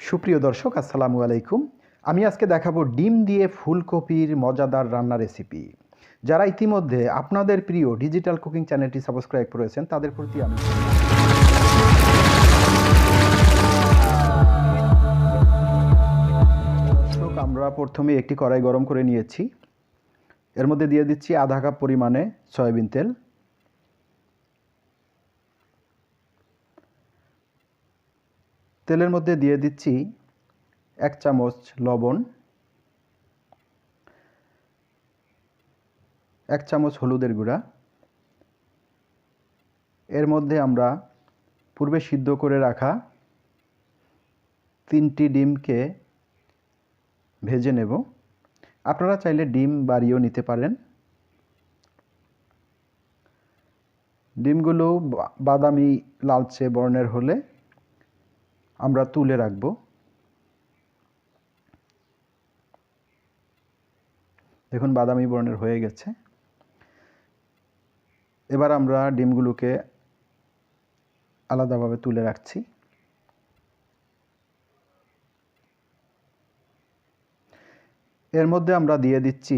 সুপ্রিয় দর্শক আসসালামু আলাইকুম। আমি আজকে দেখাবো ডিম দিয়ে ফুলকপির মজাদার রান্না রেসিপি। যারা ইতিমধ্যে আপনাদের প্রিয় ডিজিটাল কুকিং চ্যানেলটি সাবস্ক্রাইব করেছেন তাদের প্রতি আমি দর্শক, আমরা প্রথমে একটি কড়াই গরম করে নিয়েছি। এর মধ্যে দিয়ে দিচ্ছি আধা কাপ পরিমাণে সয়াবিন তেল। তেলের মধ্যে দিয়ে দিচ্ছি 1 চামচ লবণ, 1 চামচ হলুদের গুঁড়া। এর মধ্যে আমরা পূর্বে সিদ্ধ করে রাখা 3টি ডিমকে ভেজে নেব। আপনারা চাইলে ডিম বাড়িয়েও নিতে পারেন। ডিমগুলো বাদামি লালচে বর্ণের হলে আমরা তুলে রাখব। দেখুন বাদামি বর্ণের হয়ে গেছে। এবার আমরা ডিমগুলোকে আলাদাভাবে তুলে রাখছি। এর মধ্যে আমরা দিয়ে দিচ্ছি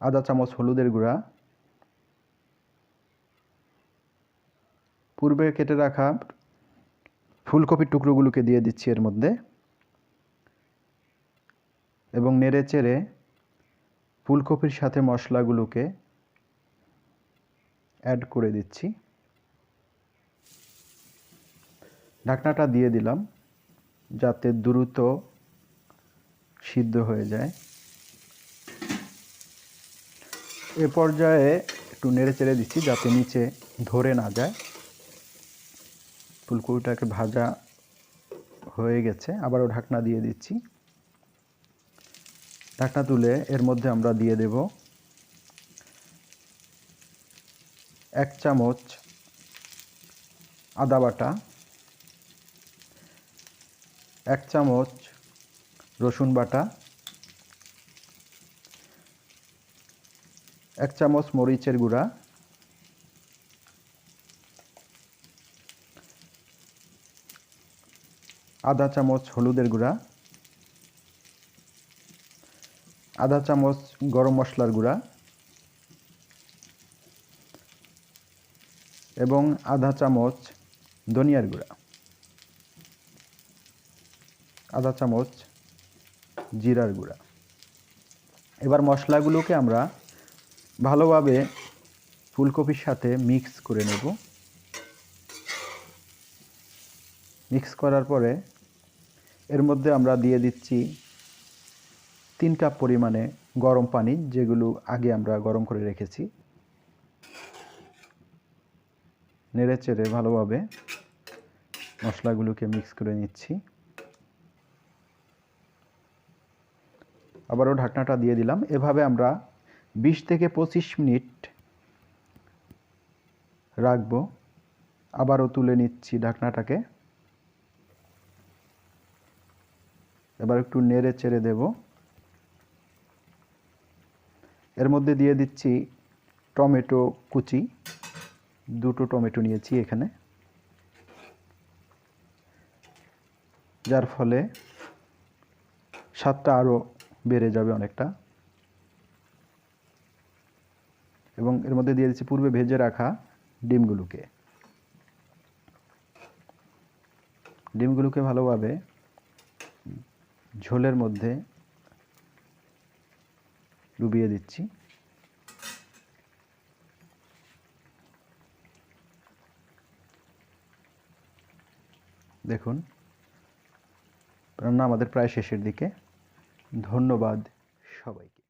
আধা চামচ হলুদের গুঁড়া, পূর্বে কেটে রাখা ফুলকপির টুকরোগুলোকে দিয়ে দিচ্ছি এর মধ্যে এবং নেড়ে চেড়ে ফুলকপির সাথে মশলাগুলোকে অ্যাড করে দিচ্ছি। ঢাকনাটা দিয়ে দিলাম যাতে দ্রুত সিদ্ধ হয়ে যায়। এ পর্যায়ে একটু নেড়ে চেড়ে দিচ্ছি যাতে নিচে ধরে না যায়। ফুলকপিটাকে ভাজা হয়ে গেছে, আবারও ঢাকনা দিয়ে দিচ্ছি। ঢাকনা তুলে এর মধ্যে আমরা দিয়ে দেব 1 চামচ আদা বাটা, 1 চামচ রসুন বাটা, 1 চামচ মরিচের গুঁড়া, আধা চামচ হলুদের গুঁড়া, আধা চামচ গরম মশলার গুঁড়া এবং আধা চামচ ধনিয়ার গুঁড়া, আধা চামচ জিরার গুঁড়া। এবার মশলাগুলোকে আমরা ভালোভাবে ফুলকপির সাথে মিক্স করে নেব। মিক্স করার পরে এর মধ্যে আমরা দিয়ে দিচ্ছি 3 কাপ পরিমাণে গরম পানি, যেগুলো আগে আমরা গরম করে রেখেছি। নেড়ে চেড়ে ভালোভাবে মশলাগুলোকে মিক্স করে নিচ্ছি। আবারও ঢাকনাটা দিয়ে দিলাম। এভাবে আমরা 20 থেকে 25 মিনিট রাখবো। আবারও তুলে নিচ্ছি ঢাকনাটাকে। এবার একটু নেড়ে চেড়ে দেব। এর মধ্যে দিয়ে দিচ্ছি টমেটো কুচি, 2টো টমেটো নিয়েছি এখানে, যার ফলে স্বাদটা আরও বেড়ে যাবে অনেকটা। এবং এর মধ্যে দিয়ে দিচ্ছি পূর্বে ভেজে রাখা ডিমগুলোকে ভালোভাবে ঝোলের মধ্যে ডুবিয়ে দিচ্ছি। দেখুন রান্না আমাদের প্রায় শেষের দিকে। ধন্যবাদ সবাইকে।